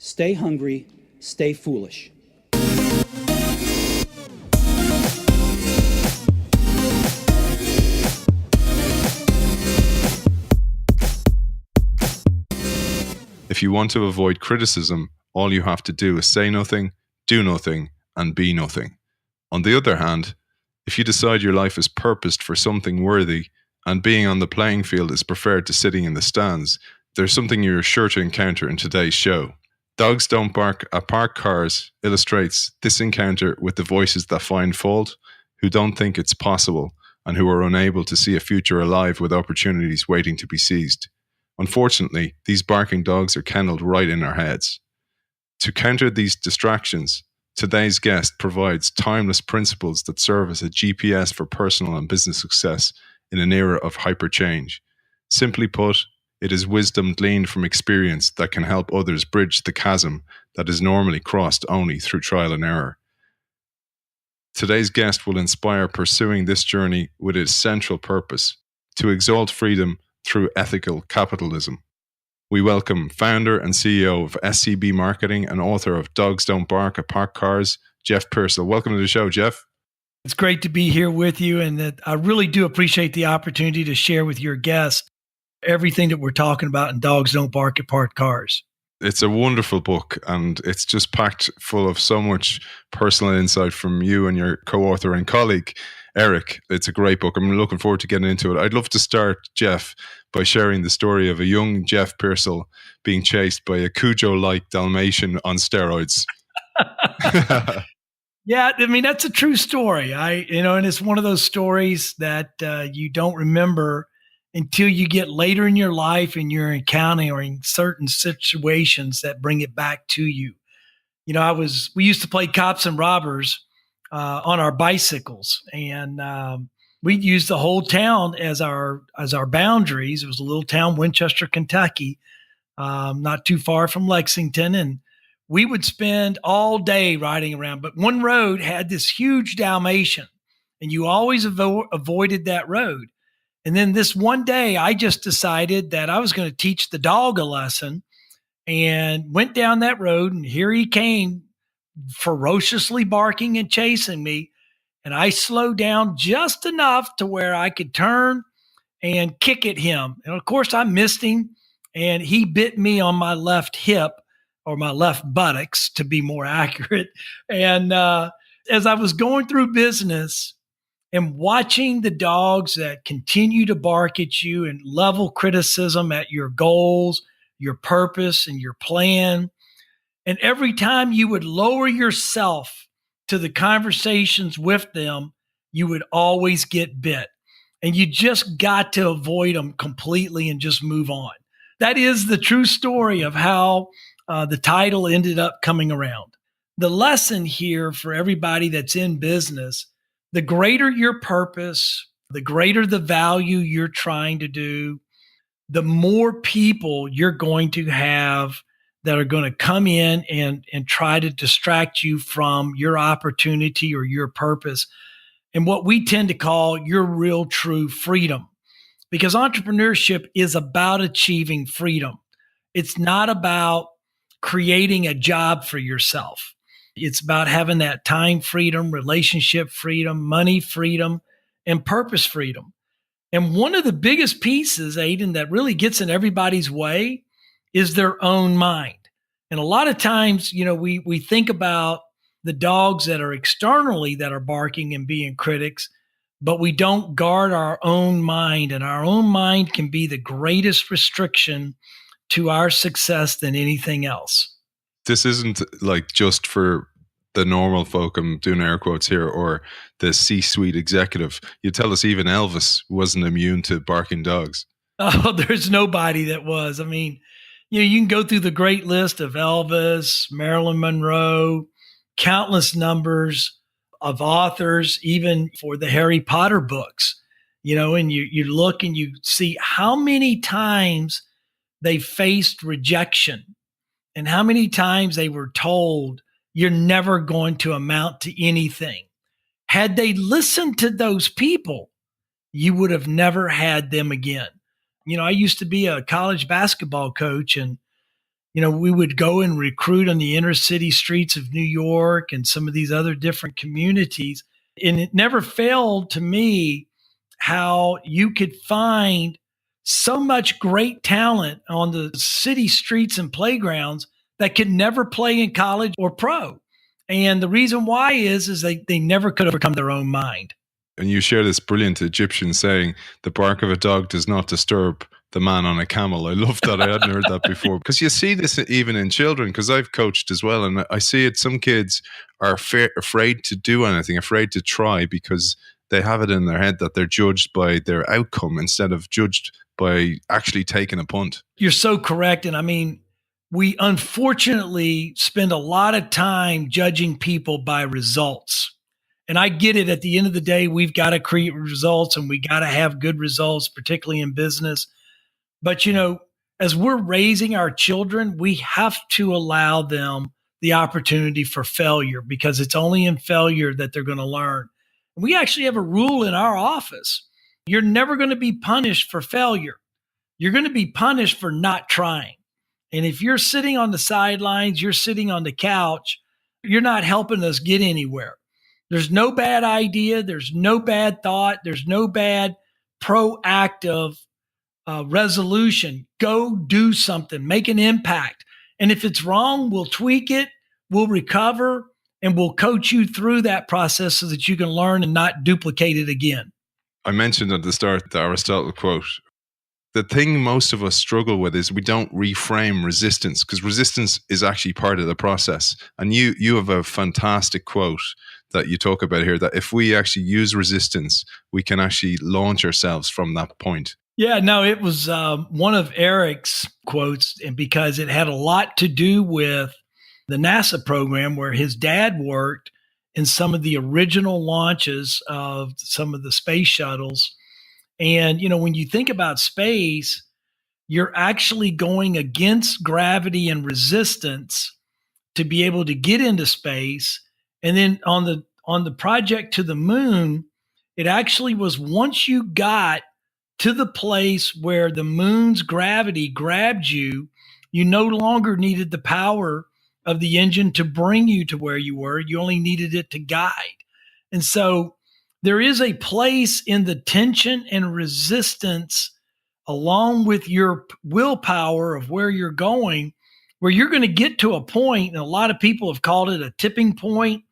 Stay hungry, stay foolish. If you want to avoid criticism, all you have to do is say nothing, do nothing, and be nothing. On the other hand, if you decide your life is purposed for something worthy, and being on the playing field is preferred to sitting in the stands, there's something you're sure to encounter in today's show. Dogs Don't Bark at Parked Cars illustrates this encounter with the voices that find fault, who don't think it's possible, and who are unable to see a future alive with opportunities waiting to be seized. Unfortunately, these barking dogs are kennelled right in our heads. To counter these distractions, today's guest provides timeless principles that serve as a GPS for personal and business success in an era of hyper-change. Simply put, it is wisdom gleaned from experience that can help others bridge the chasm that is normally crossed only through trial and error. Today's guest will inspire pursuing this journey with its central purpose, to exalt freedom through ethical capitalism. We welcome founder and CEO of SCB Marketing and author of Dogs Don't Bark at Parked Cars, Jeff Piersall. Welcome to the show, Jeff. It's great to be here with you, and that I really do appreciate the opportunity to share with your guests everything that we're talking about in Dogs Don't Bark at Parked Cars. It's a wonderful book, and it's just packed full of so much personal insight from you and your co-author and colleague, Eric. It's a great book. I'm looking forward to getting into it. I'd love to start, Jeff, by sharing the story of a young Jeff Piersall being chased by a Cujo-like Dalmatian on steroids. Yeah, I mean, that's a true story. And it's one of those stories that you don't remember until you get later in your life and you're encountering certain situations that bring it back to you. We used to play cops and robbers on our bicycles, and we'd use the whole town as our boundaries. It was a little town, Winchester, Kentucky, not too far from Lexington, and we would spend all day riding around. But one road had this huge Dalmatian, and you always avoided that road. And then this one day, I just decided that I was going to teach the dog a lesson, and went down that road, and here he came, ferociously barking and chasing me. And I slowed down just enough to where I could turn and kick at him. And of course, I missed him, and he bit me on my left hip, or my left buttocks to be more accurate. And as I was going through business and watching the dogs that continue to bark at you and level criticism at your goals, your purpose, and your plan, and every time you would lower yourself to the conversations with them, you would always get bit. And you just got to avoid them completely and just move on. That is the true story of how the title ended up coming around. The lesson here for everybody that's in business, the greater your purpose, the greater the value you're trying to do, the more people you're going to have that are going to come in and try to distract you from your opportunity or your purpose, and what we tend to call your real true freedom. Because entrepreneurship is about achieving freedom. It's not about creating a job for yourself. It's about having that time freedom, relationship freedom, money freedom, and purpose freedom. And one of the biggest pieces, Aiden, that really gets in everybody's way is their own mind. And a lot of times, we think about the dogs that are externally that are barking and being critics, but we don't guard our own mind. And our own mind can be the greatest restriction to our success than anything else. This isn't like just for the normal folk, I'm doing air quotes here, or the C-suite executive. You tell us even Elvis wasn't immune to barking dogs. Oh, there's nobody that was. I mean, you can go through the great list of Elvis, Marilyn Monroe, countless numbers of authors, even for the Harry Potter books, and you look and you see how many times they faced rejection and how many times they were told, you're never going to amount to anything. Had they listened to those people, you would have never had them again. I used to be a college basketball coach, and We would go and recruit on the inner city streets of New York and some of these other different communities. And it never failed to me how you could find so much great talent on the city streets and playgrounds that could never play in college or pro. And the reason why is they never could overcome their own mind. And you share this brilliant Egyptian saying, the bark of a dog does not disturb the man on a camel. I love that. I hadn't heard that before. Because you see this even in children, because I've coached as well. And I see it. Some kids are afraid to do anything, afraid to try, because they have it in their head that they're judged by their outcome instead of judged by actually taking a punt. You're so correct. And I mean, we unfortunately spend a lot of time judging people by results. And I get it. At the end of the day, we've got to create results and we got to have good results, particularly in business. But, as we're raising our children, we have to allow them the opportunity for failure, because it's only in failure that they're going to learn. And we actually have a rule in our office. You're never going to be punished for failure. You're going to be punished for not trying. And if you're sitting on the sidelines, you're sitting on the couch, you're not helping us get anywhere. There's no bad idea. There's no bad thought. There's no bad proactive resolution. Go do something, make an impact. And if it's wrong, we'll tweak it, we'll recover, and we'll coach you through that process so that you can learn and not duplicate it again. I mentioned at the start the Aristotle quote. The thing most of us struggle with is we don't reframe resistance, because resistance is actually part of the process. And you have a fantastic quote that you talk about here, that if we actually use resistance, we can actually launch ourselves from that point. Yeah, no, it was one of Eric's quotes, and because it had a lot to do with the NASA program where his dad worked in some of the original launches of some of the space shuttles. And, when you think about space, you're actually going against gravity and resistance to be able to get into space. And then on the project to the moon, it actually was once you got to the place where the moon's gravity grabbed you, you no longer needed the power of the engine to bring you to where you were. You only needed it to guide. And so there is a place in the tension and resistance, along with your willpower of where you're going, where you're going to get to a point, and a lot of people have called it a tipping point.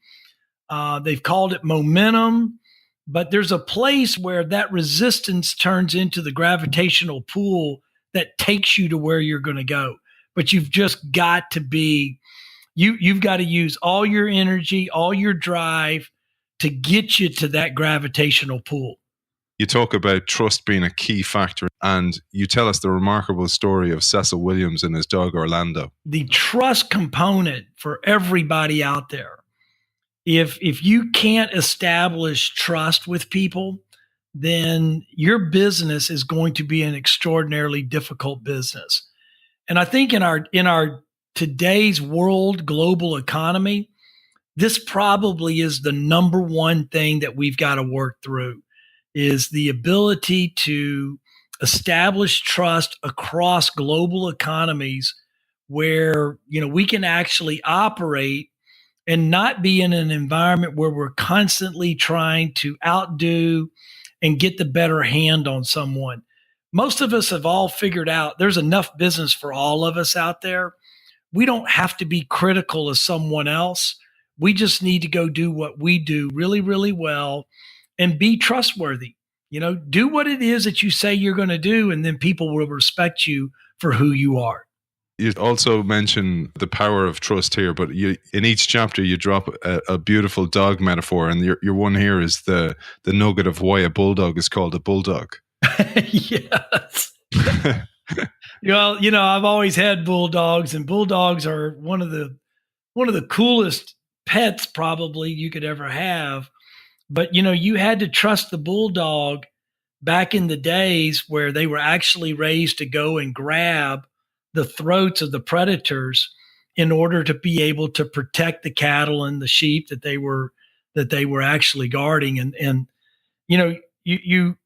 They've called it momentum, but there's a place where that resistance turns into the gravitational pull that takes you to where you're going to go. But you've just got to be, you've got to use all your energy, all your drive to get you to that gravitational pull. You talk about trust being a key factor, and you tell us the remarkable story of Cecil Williams and his dog Orlando. The trust component for everybody out there. If you can't establish trust with people, then your business is going to be an extraordinarily difficult business. And I think in our today's world global economy, this probably is the number one thing that we've got to work through, is the ability to establish trust across global economies where, we can actually operate and not be in an environment where we're constantly trying to outdo and get the better hand on someone. Most of us have all figured out there's enough business for all of us out there. We don't have to be critical of someone else. We just need to go do what we do really, really well and be trustworthy. Do what it is that you say you're going to do, and then people will respect you for who you are. You also mention the power of trust here, but in each chapter you drop a beautiful dog metaphor, and your one here is the nugget of why a bulldog is called a bulldog. Yes. Well, I've always had bulldogs, and bulldogs are one of the coolest pets probably you could ever have. But you had to trust the bulldog back in the days where they were actually raised to go and grab the throats of the predators in order to be able to protect the cattle and the sheep that they were actually guarding. And you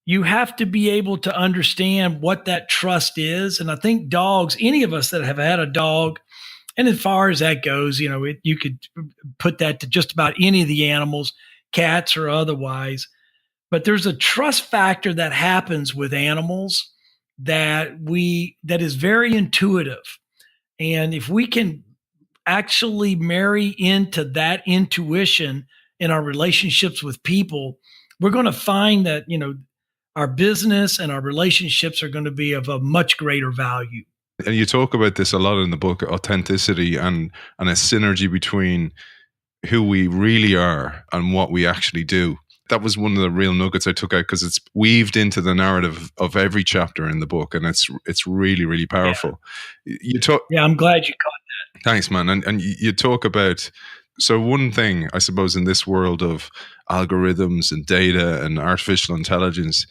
you have to be able to understand what that trust is. And I think dogs, any of us that have had a dog, and as far as that goes, you could put that to just about any of the animals, cats or otherwise. But there's a trust factor that happens with animals that is very intuitive. And if we can actually marry into that intuition in our relationships with people, we're going to find that, our business and our relationships are going to be of a much greater value. And you talk about this a lot in the book, authenticity and a synergy between who we really are and what we actually do. That was one of the real nuggets I took out, because it's weaved into the narrative of every chapter in the book, and it's really, really powerful. Yeah, I'm glad you caught that. Thanks, man. And you talk about, so one thing, I suppose, in this world of algorithms and data and artificial intelligence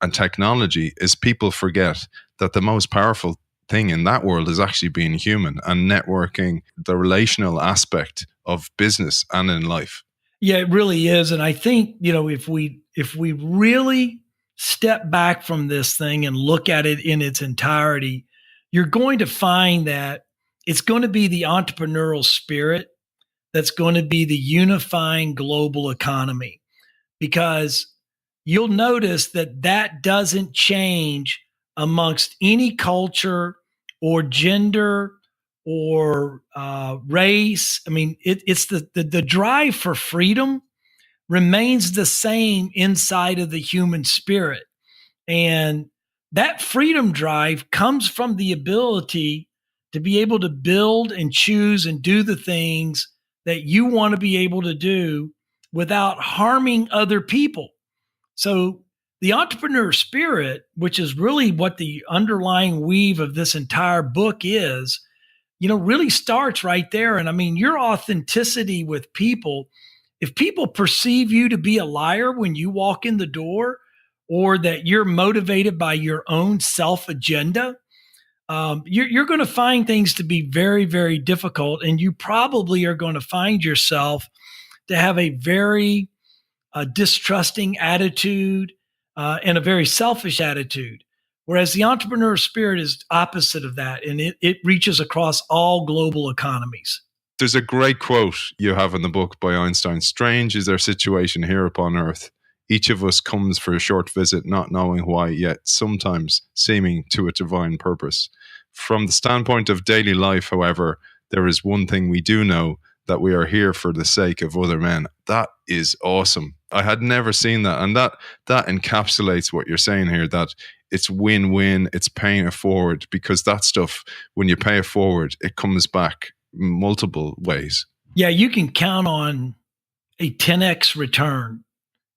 and technology, is people forget that the most powerful thing in that world is actually being human and networking, the relational aspect of business and in life. Yeah, it really is. And I think, if we really step back from this thing and look at it in its entirety, you're going to find that it's going to be the entrepreneurial spirit that's going to be the unifying global economy, because you'll notice that doesn't change amongst any culture or gender or race. I mean, it's the drive for freedom remains the same inside of the human spirit. And that freedom drive comes from the ability to be able to build and choose and do the things that you want to be able to do without harming other people. So the entrepreneur spirit, which is really what the underlying weave of this entire book is, really starts right there. And I mean, your authenticity with people, if people perceive you to be a liar when you walk in the door, or that you're motivated by your own self agenda, you're going to find things to be very, very difficult. And you probably are going to find yourself to have a very distrusting attitude and a very selfish attitude. Whereas the entrepreneur spirit is opposite of that, and it reaches across all global economies. There's a great quote you have in the book by Einstein: "Strange is our situation here upon earth. Each of us comes for a short visit, not knowing why, yet sometimes seeming to a divine purpose. From the standpoint of daily life, however, there is one thing we do know, that we are here for the sake of other men." That is awesome. I had never seen that. And that encapsulates what you're saying here, that it's win-win, it's paying it forward, because that stuff, when you pay it forward, it comes back multiple ways. Yeah, you can count on a 10x return.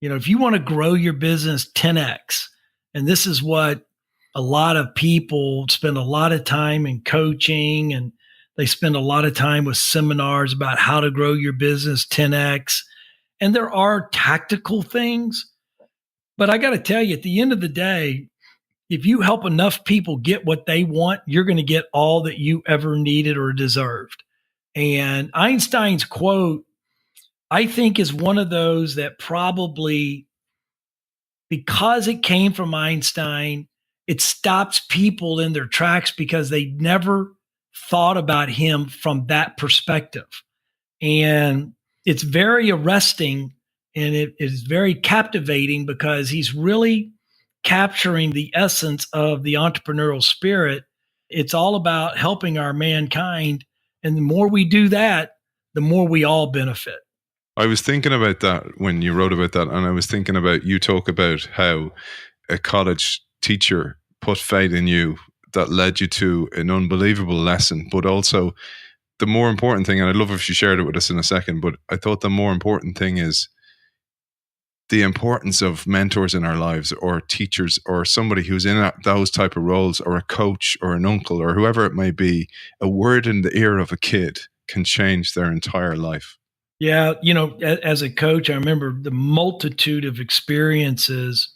If you want to grow your business 10x, and this is what a lot of people spend a lot of time in coaching, and they spend a lot of time with seminars about how to grow your business 10x. And there are tactical things, but I got to tell you, at the end of the day, if you help enough people get what they want, you're going to get all that you ever needed or deserved. And Einstein's quote, I think, is one of those that probably, because it came from Einstein, it stops people in their tracks because they never thought about him from that perspective. And it's very arresting, and it is very captivating, because he's really capturing the essence of the entrepreneurial spirit. It's all about helping our mankind. And the more we do that, the more we all benefit. I was thinking about that when you wrote about that. And I was thinking about, you talk about how a college teacher put faith in you that led you to an unbelievable lesson, but also the more important thing, and I'd love if you shared it with us in a second, but I thought the more important thing is the importance of mentors in our lives, or teachers, or somebody who's in those type of roles, or a coach or an uncle or whoever it may be. A word in the ear of a kid can change their entire life. Yeah. As a coach, I remember the multitude of experiences,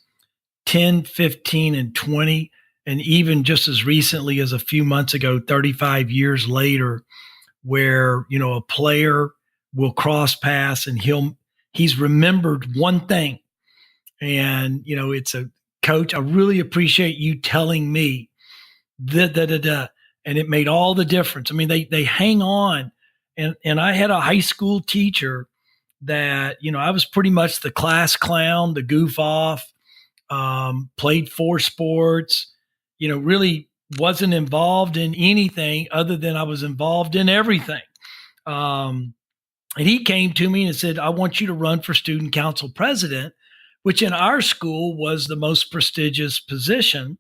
10, 15, and 20, and even just as recently as a few months ago, 35 years later, where, a player will cross paths and he's remembered one thing. And, it's a Coach, I really appreciate you telling me that. And it made all the difference. I mean, they hang on. And I had a high school teacher that, I was pretty much the class clown, the goof off, played 4 sports, really wasn't involved in anything other than I was involved in everything. And he came to me and said, I want you to run for student council president, which in our school was the most prestigious position.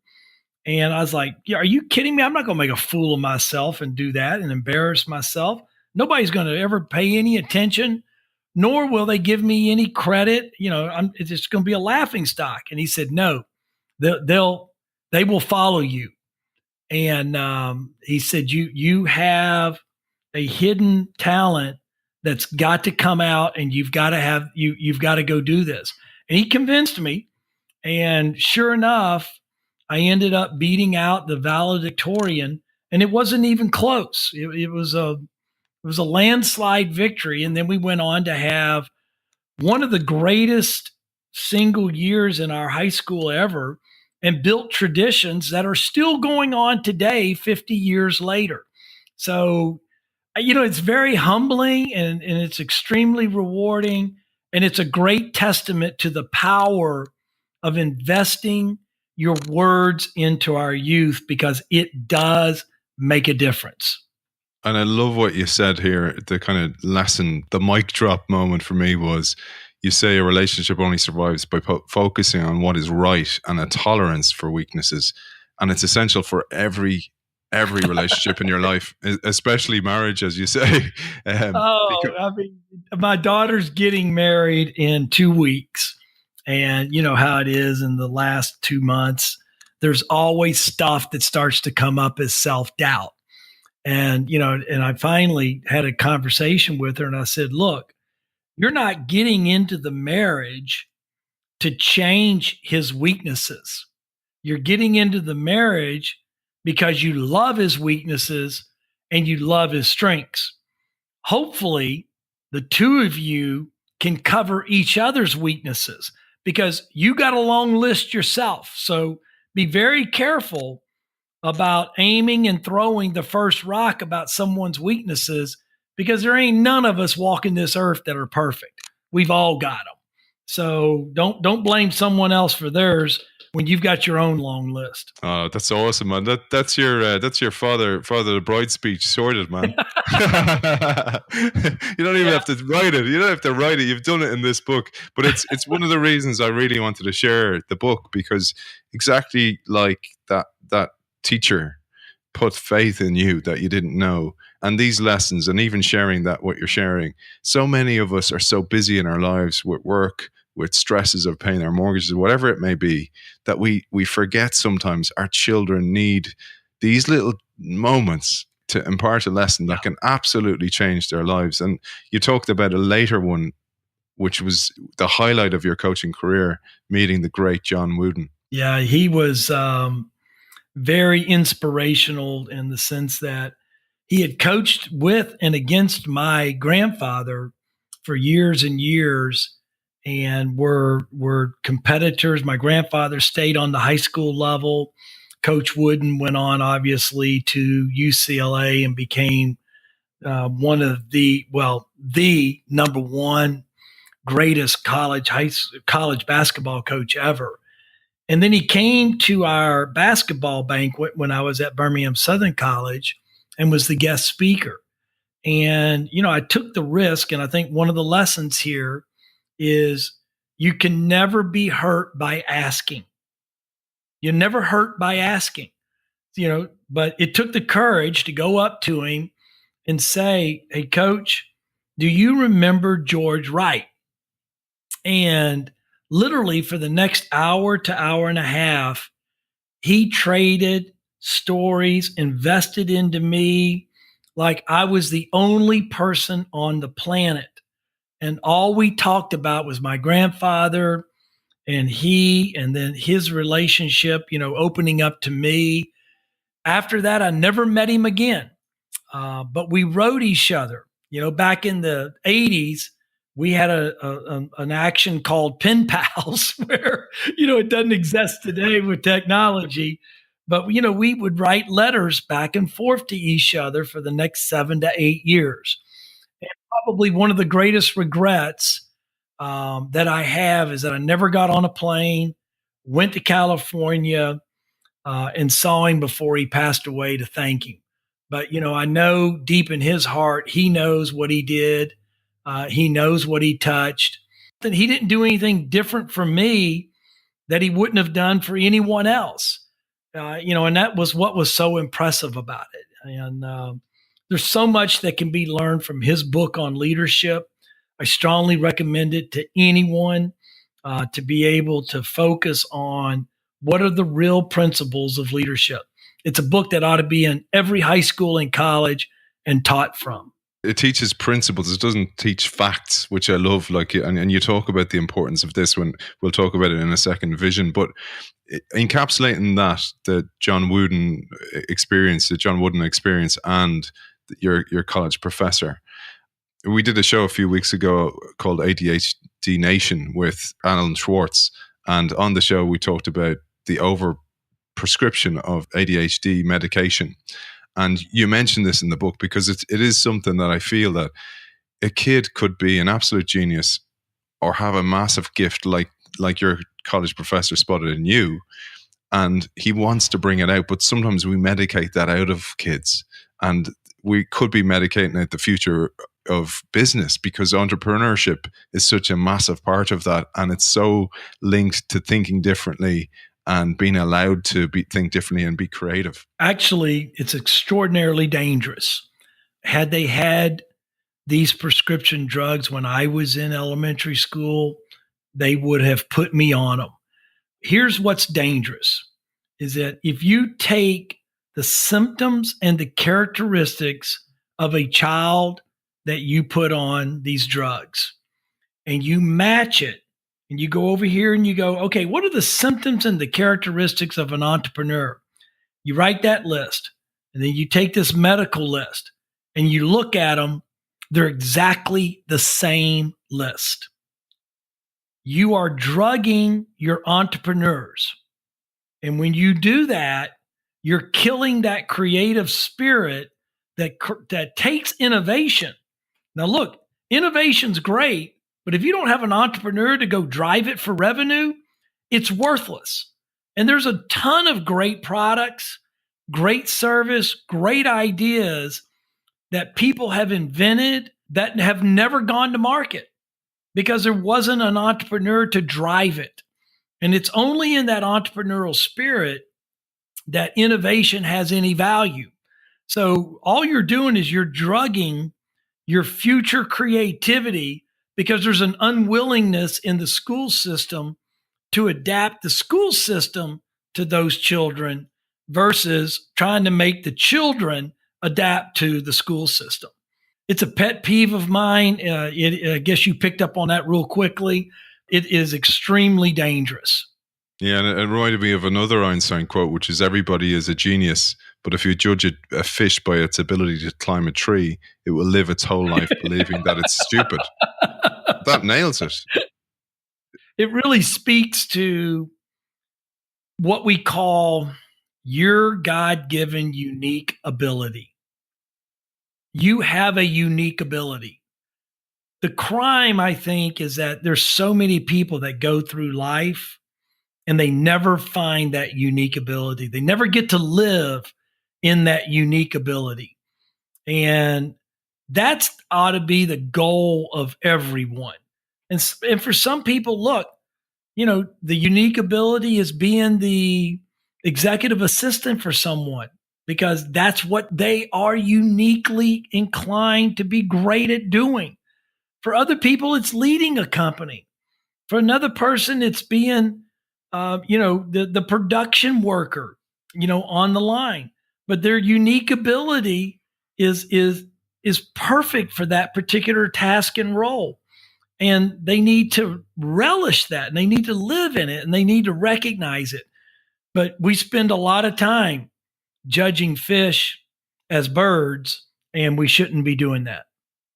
And I was like, yeah, are you kidding me? I'm not going to make a fool of myself and do that and embarrass myself. Nobody's going to ever pay any attention, nor will they give me any credit. It's just going to be a laughing stock. And he said, no, they will follow you. And he said, you have a hidden talent that's got to come out, and you've got to go do this. And he convinced me. And sure enough, I ended up beating out the valedictorian, and it wasn't even close. It was a landslide victory. And then we went on to have one of the greatest single years in our high school ever, and built traditions that are still going on today, 50 years later. So, it's very humbling and it's extremely rewarding. And it's a great testament to the power of investing your words into our youth, because it does make a difference. And I love what you said here. The kind of lesson, the mic drop moment for me was, you say a relationship only survives by focusing on what is right and a tolerance for weaknesses. And it's essential for every relationship in your life, especially marriage, as you say. My daughter's getting married in 2 weeks. And you know how it is in the last 2 months, there's always stuff that starts to come up as self-doubt. And, and I finally had a conversation with her and I said, look, you're not getting into the marriage to change his weaknesses. You're getting into the marriage because you love his weaknesses and you love his strengths. Hopefully, the two of you can cover each other's weaknesses, because you got a long list yourself. So be very careful about aiming and throwing the first rock about someone's weaknesses, because there ain't none of us walking this earth that are perfect. We've all got them. So don't blame someone else for theirs when you've got your own long list. Oh, that's awesome, man. That's your father the bride speech sorted, man. You don't even have to write it. You don't have to write it. You've done it in this book. But it's one of the reasons I really wanted to share the book, because exactly like that teacher put faith in you that you didn't know. And these lessons, and even sharing that, what you're sharing, so many of us are so busy in our lives with work, with stresses of paying our mortgages, whatever it may be, that we forget sometimes our children need these little moments to impart a lesson that can absolutely change their lives. And you talked about a later one, which was the highlight of your coaching career, meeting the great John Wooden. Yeah, he was very inspirational in the sense that he had coached with and against my grandfather for years and years, and were competitors. My grandfather stayed on the high school level. Coach Wooden went on, obviously, to UCLA and became one of the number one greatest college basketball coach ever. And then he came to our basketball banquet when I was at Birmingham Southern College and was the guest speaker. And, I took the risk. And I think one of the lessons here is you can never be hurt by asking. You're never hurt by asking, but it took the courage to go up to him and say, hey, Coach, do you remember George Wright? And literally for the next hour to hour and a half, he traded stories, invested into me like I was the only person on the planet. And all we talked about was my grandfather and then his relationship, opening up to me. After that, I never met him again. But we wrote each other. Back in the 80s, we had an action called pen pals where, it doesn't exist today with technology, but, we would write letters back and forth to each other for the next 7 to 8 years. And probably one of the greatest regrets that I have is that I never got on a plane, went to California, and saw him before he passed away to thank him. But, I know deep in his heart, he knows what he did. He knows what he touched. That he didn't do anything different for me that he wouldn't have done for anyone else. And that was what was so impressive about it. And there's so much that can be learned from his book on leadership. I strongly recommend it to anyone to be able to focus on what are the real principles of leadership. It's a book that ought to be in every high school and college and taught from. It teaches principles. It doesn't teach facts, which I love. And you talk about the importance of this when we'll talk about it in a second, vision. But encapsulating that, the John Wooden experience, and your college professor. We did a show a few weeks ago called ADHD Nation with Alan Schwartz, and on the show we talked about the overprescription of ADHD medication. And you mentioned this in the book because it is something that I feel that a kid could be an absolute genius or have a massive gift like your college professor spotted in you, and he wants to bring it out, but sometimes we medicate that out of kids, and we could be medicating out the future of business because entrepreneurship is such a massive part of that, and it's so linked to thinking differently and being allowed to think differently and be creative. Actually, it's extraordinarily dangerous. Had they had these prescription drugs when I was in elementary school, they would have put me on them. Here's what's dangerous, is that if you take the symptoms and the characteristics of a child that you put on these drugs and you match it, and you go over here and you go, okay, what are the symptoms and the characteristics of an entrepreneur? You write that list, and then you take this medical list and you look at them. They're exactly the same list. You are drugging your entrepreneurs. And when you do that, you're killing that creative spirit that takes innovation. Now, look, innovation's great, but if you don't have an entrepreneur to go drive it for revenue, it's worthless. And there's a ton of great products, great service, great ideas that people have invented that have never gone to market because there wasn't an entrepreneur to drive it. And it's only in that entrepreneurial spirit that innovation has any value. So all you're doing is you're drugging your future creativity because there's an unwillingness in the school system to adapt the school system to those children versus trying to make the children adapt to the school system. It's a pet peeve of mine. I guess you picked up on that real quickly. It is extremely dangerous. Yeah, and it reminded me of another Einstein quote, which is everybody is a genius, but if you judge a fish by its ability to climb a tree, it will live its whole life believing that it's stupid. That nails it. It really speaks to what we call your God-given unique ability. You have a unique ability. The crime, I think, is that there's so many people that go through life and they never find that unique ability. They never get to live in that unique ability. And that's ought to be the goal of everyone. And for some people, look, the unique ability is being the executive assistant for someone because that's what they are uniquely inclined to be great at doing. For other people, it's leading a company. For another person, it's being, the production worker, on the line. But their unique ability is perfect for that particular task and role. And they need to relish that, and they need to live in it, and they need to recognize it. But we spend a lot of time judging fish as birds, and we shouldn't be doing that.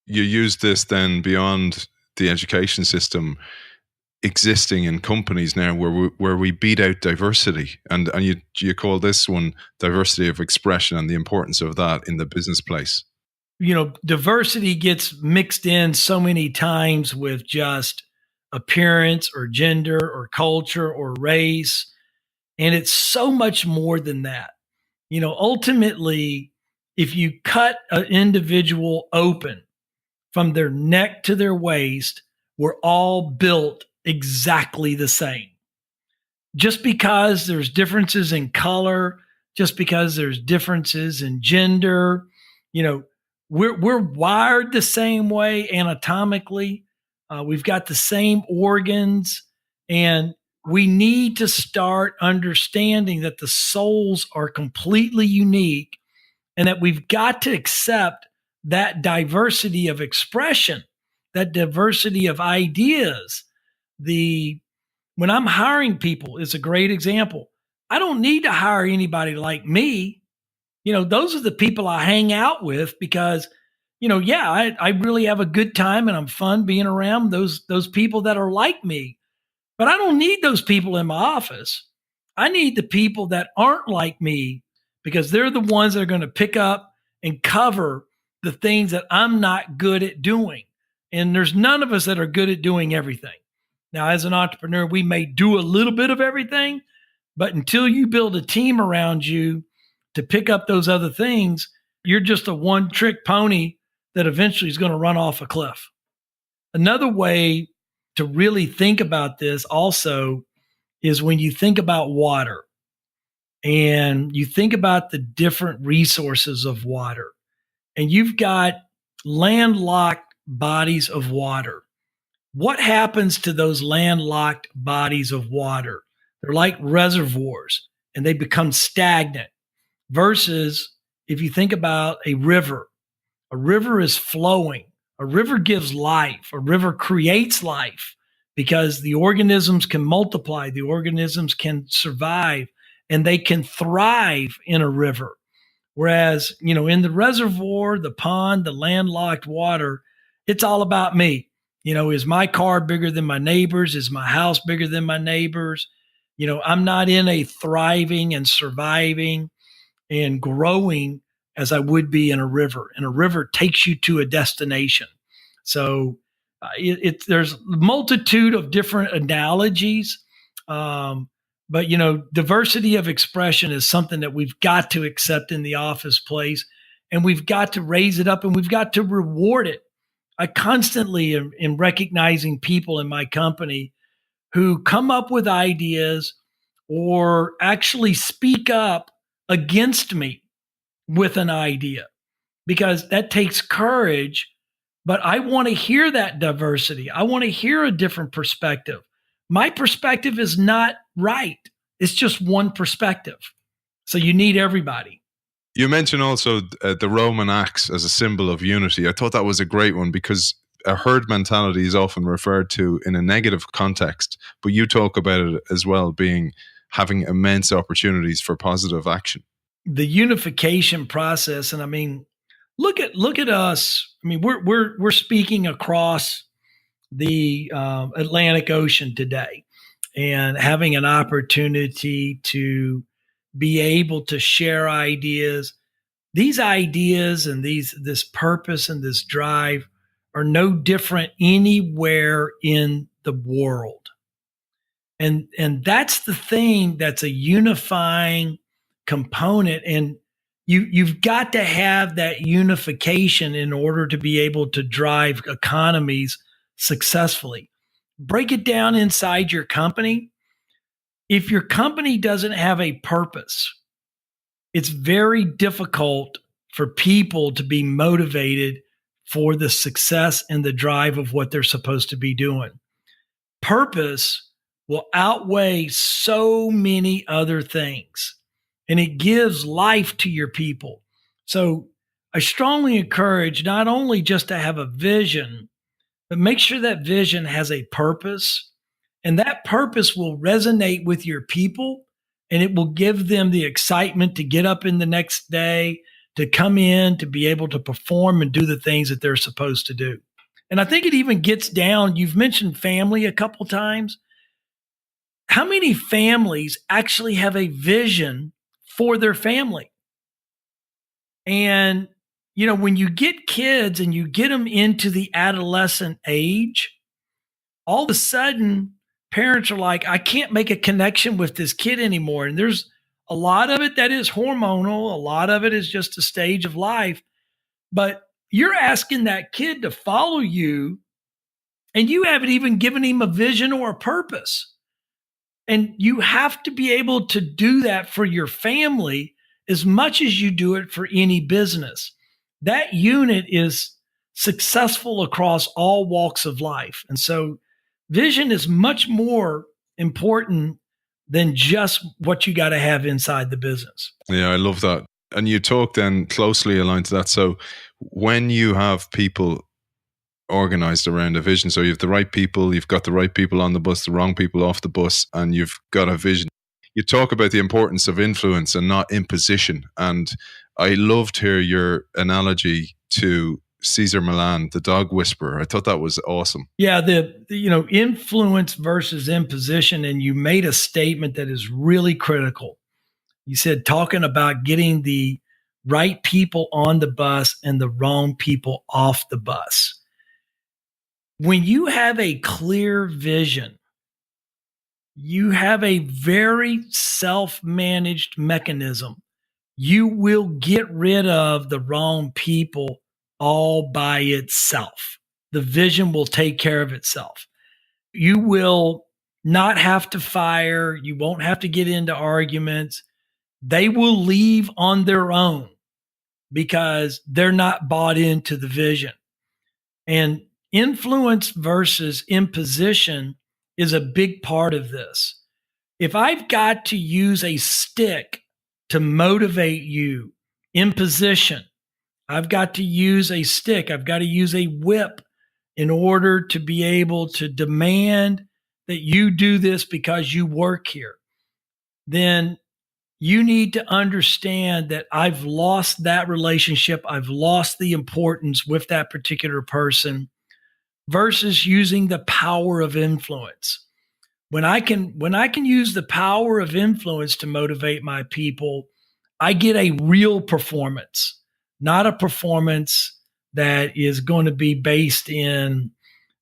You use this then beyond the education system existing in companies now where we beat out diversity, and you call this one diversity of expression and the importance of that in the business place. Diversity gets mixed in so many times with just appearance or gender or culture or race. And it's so much more than that. Ultimately, if you cut an individual open from their neck to their waist, we're all built exactly the same. Just because there's differences in color, just because there's differences in gender, we're wired the same way anatomically. We've got the same organs, and we need to start understanding that the souls are completely unique and that we've got to accept that diversity of expression, that diversity of ideas. When I'm hiring people, it's a great example. I don't need to hire anybody like me. Those are the people I hang out with because, I really have a good time and I'm fun being around those people that are like me. But I don't need those people in my office. I need the people that aren't like me because they're the ones that are going to pick up and cover the things that I'm not good at doing. And there's none of us that are good at doing everything. Now, as an entrepreneur, we may do a little bit of everything, but until you build a team around you to pick up those other things, you're just a one-trick pony that eventually is going to run off a cliff. Another way to really think about this also is when you think about water and you think about the different resources of water, and you've got landlocked bodies of water. What happens to those landlocked bodies of water? They're like reservoirs and they become stagnant versus if you think about a river is flowing. A river gives life. A river creates life because the organisms can multiply, the organisms can survive, and they can thrive in a river. Whereas, in the reservoir, the pond, the landlocked water, it's all about me. Is my car bigger than my neighbor's? Is my house bigger than my neighbor's? I'm not in a thriving and surviving and growing as I would be in a river. And a river takes you to a destination. So there's a multitude of different analogies. But diversity of expression is something that we've got to accept in the office place, and we've got to raise it up and we've got to reward it. I constantly am recognizing people in my company who come up with ideas or actually speak up against me with an idea, because that takes courage. But I want to hear that diversity. I want to hear a different perspective. My perspective is not right. It's just one perspective. So you need everybody. You mentioned also the Roman axe as a symbol of unity. I thought that was a great one because a herd mentality is often referred to in a negative context, but you talk about it as well having immense opportunities for positive action. The unification process, and I mean, look at us. I mean, we're speaking across the Atlantic Ocean today, and having an opportunity to be able to share ideas. These ideas and this purpose and this drive are no different anywhere in the world. And that's the thing that's a unifying component. And you've got to have that unification in order to be able to drive economies successfully. Break it down inside your company. If your company doesn't have a purpose, it's very difficult for people to be motivated for the success and the drive of what they're supposed to be doing. Purpose will outweigh so many other things, and it gives life to your people. So I strongly encourage not only just to have a vision, but make sure that vision has a purpose, and that purpose will resonate with your people, and it will give them the excitement to get up in the next day, to come in, to be able to perform and do the things that they're supposed to do. And I think it even gets down, you've mentioned family a couple times. How many families actually have a vision for their family? And, when you get kids and you get them into the adolescent age, all of a sudden parents are like, I can't make a connection with this kid anymore. And there's a lot of it that is hormonal. A lot of it is just a stage of life. But you're asking that kid to follow you, and you haven't even given him a vision or a purpose. And you have to be able to do that for your family as much as you do it for any business. That unit is successful across all walks of life. And so vision is much more important than just what you got to have inside the business. Yeah, I love that. And you talk then closely aligned to that. So when you have people organized around a vision, so you have the right people, you've got the right people on the bus, the wrong people off the bus, and you've got a vision. You talk about the importance of influence and not imposition. And I loved here your analogy to Cesar Millan, the dog whisperer. I thought that was awesome. Yeah, the influence versus imposition. And you made a statement that is really critical. You said talking about getting the right people on the bus and the wrong people off the bus. When you have a clear vision, you have a very self-managed mechanism. You will get rid of the wrong people all by itself. The vision will take care of itself. You will not have to fire. You won't have to get into arguments. They will leave on their own because they're not bought into the vision. And influence versus imposition is a big part of this. If I've got to use a stick to motivate you, imposition, I've got to use a stick, I've got to use a whip in order to be able to demand that you do this because you work here, then you need to understand that I've lost that relationship. I've lost the importance with that particular person versus using the power of influence. When I can use the power of influence to motivate my people, I get a real performance, not a performance that is going to be based in,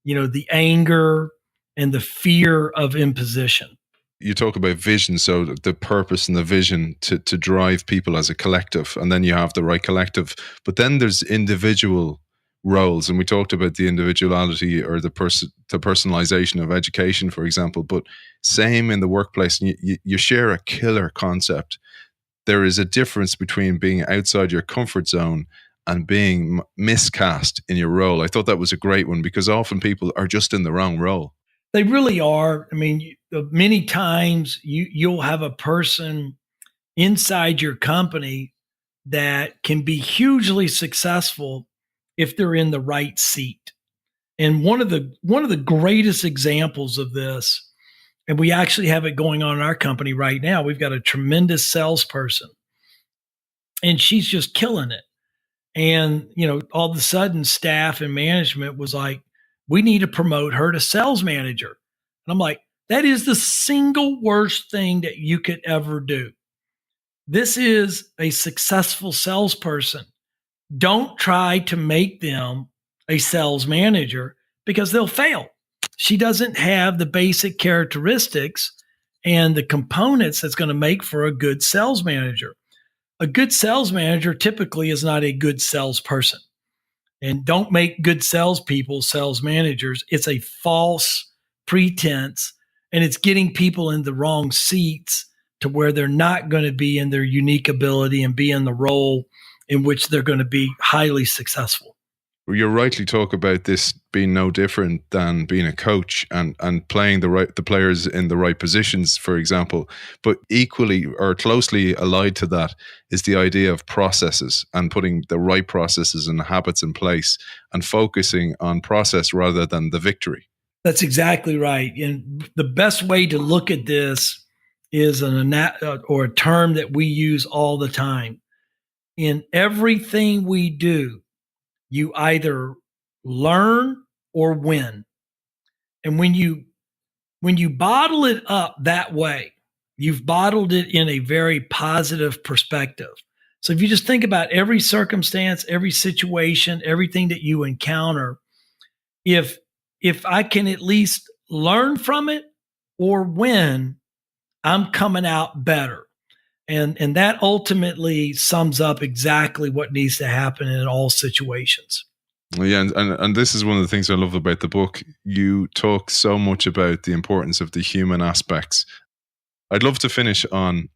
the anger and the fear of imposition. You talk about vision, so the purpose and the vision to drive people as a collective, and then you have the right collective. But then there's individual roles, and we talked about the individuality or the personalization of education, for example. But same in the workplace, and you share a killer concept. There is a difference between being outside your comfort zone and being miscast in your role. I thought that was a great one because often people are just in the wrong role. They really are. I mean, many times you'll have a person inside your company that can be hugely successful if they're in the right seat. And one of the greatest examples of this, and we actually have it going on in our company right now, we've got a tremendous salesperson, and she's just killing it. And, all of a sudden staff and management was like, we need to promote her to sales manager. And I'm like, that is the single worst thing that you could ever do. This is a successful salesperson. Don't try to make them a sales manager because they'll fail. She doesn't have the basic characteristics and the components that's going to make for a good sales manager. A good sales manager typically is not a good salesperson. And don't make good salespeople sales managers. It's a false pretense, and it's getting people in the wrong seats to where they're not going to be in their unique ability and be in the role in which they're going to be highly successful. You rightly talk about this being no different than being a coach and playing the players in the right positions, for example. But equally or closely allied to that is the idea of processes and putting the right processes and habits in place and focusing on process rather than the victory. That's exactly right. And the best way to look at this is a term that we use all the time. In everything we do, you either learn or when. And when you bottle it up that way, you've bottled it in a very positive perspective. So if you just think about every circumstance, every situation, everything that you encounter, if I can at least learn from it or win, I'm coming out better. And that ultimately sums up exactly what needs to happen in all situations. Well, yeah, and this is one of the things I love about the book. You talk so much about the importance of the human aspects. I'd love to finish on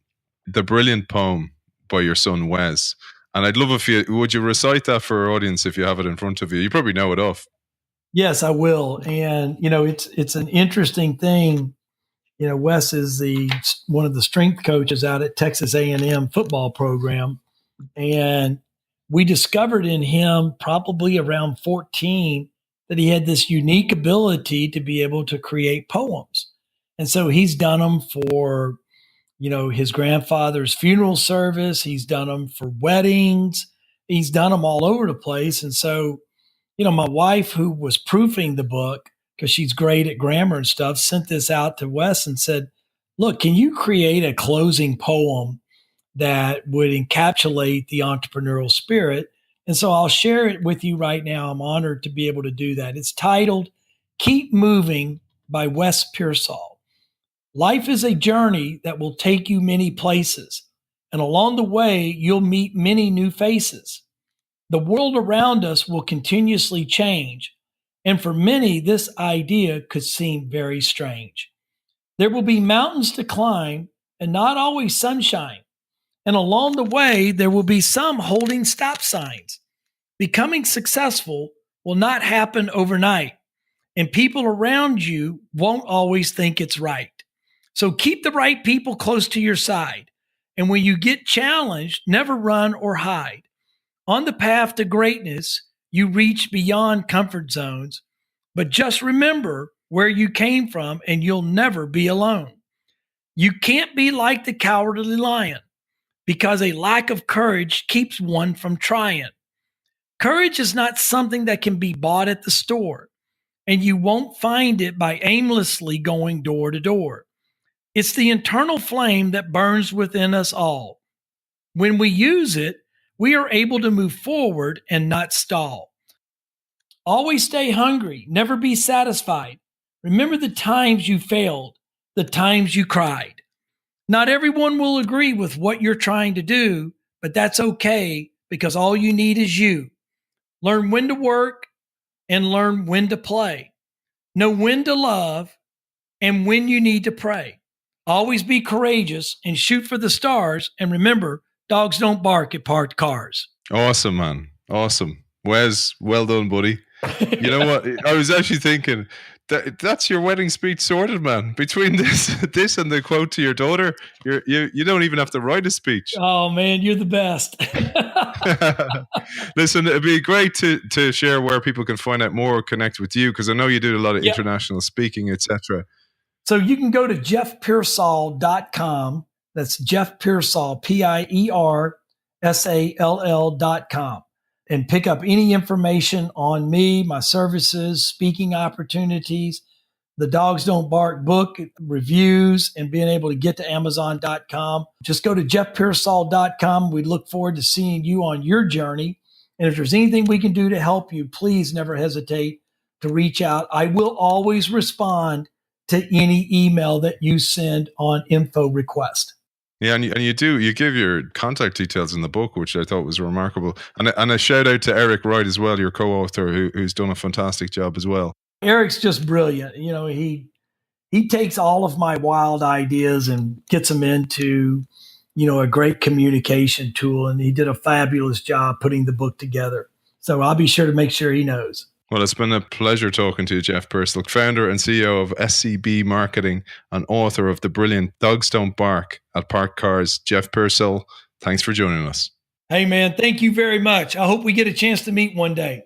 the brilliant poem by your son Wes, and I'd love would you recite that for our audience if you have it in front of you? You probably know it off. Yes, I will. And it's an interesting thing. Wes is one of the strength coaches out at Texas A&M football program, and we discovered in him probably around 14 that he had this unique ability to be able to create poems. And so he's done them for, his grandfather's funeral service. He's done them for weddings. He's done them all over the place. And so, my wife, who was proofing the book, because she's great at grammar and stuff, sent this out to Wes and said, look, can you create a closing poem that would encapsulate the entrepreneurial spirit? And so I'll share it with you right now. I'm honored to be able to do that. It's titled Keep Moving by Wes Piersall. Life is a journey that will take you many places, and along the way, you'll meet many new faces. The world around us will continuously change, and for many, this idea could seem very strange. There will be mountains to climb and not always sunshine. And along the way, there will be some holding stop signs. Becoming successful will not happen overnight, and people around you won't always think it's right. So keep the right people close to your side. And when you get challenged, never run or hide. On the path to greatness, you reach beyond comfort zones, but just remember where you came from and you'll never be alone. You can't be like the cowardly lion, because a lack of courage keeps one from trying. Courage is not something that can be bought at the store, and you won't find it by aimlessly going door to door. It's the internal flame that burns within us all. When we use it, we are able to move forward and not stall. Always stay hungry, never be satisfied. Remember the times you failed, the times you cried. Not everyone will agree with what you're trying to do, but that's okay, because all you need is you. Learn when to work and learn when to play. Know when to love and when you need to pray. Always be courageous and shoot for the stars. And remember, dogs don't bark at parked cars. Awesome, man. Awesome. Wes, well done, buddy. You know what? I was actually thinking that's your wedding speech sorted, man. Between this and the quote to your daughter, you don't even have to write a speech. Oh man, you're the best. Listen, it'd be great to share where people can find out more, connect with you, because I know you do a lot of international speaking, etc. So you can go to jeffpiersall.com. That's Jeff Piersall, Piersall.com, and pick up any information on me, my services, speaking opportunities, the Dogs Don't Bark book, reviews, and being able to get to Amazon.com. Just go to jeffpiersall.com. We look forward to seeing you on your journey. And if there's anything we can do to help you, please never hesitate to reach out. I will always respond to any email that you send on info request. Yeah, and you give your contact details in the book, which I thought was remarkable. And a shout out to Eric Wright as well, your co-author, who's done a fantastic job as well. Eric's just brilliant. He takes all of my wild ideas and gets them into, a great communication tool. And he did a fabulous job putting the book together. So I'll be sure to make sure he knows. Well, it's been a pleasure talking to you, Jeff Piersall, founder and CEO of SCB Marketing and author of the brilliant Dogs Don't Bark at Parked Cars. Jeff Piersall, thanks for joining us. Hey, man, thank you very much. I hope we get a chance to meet one day.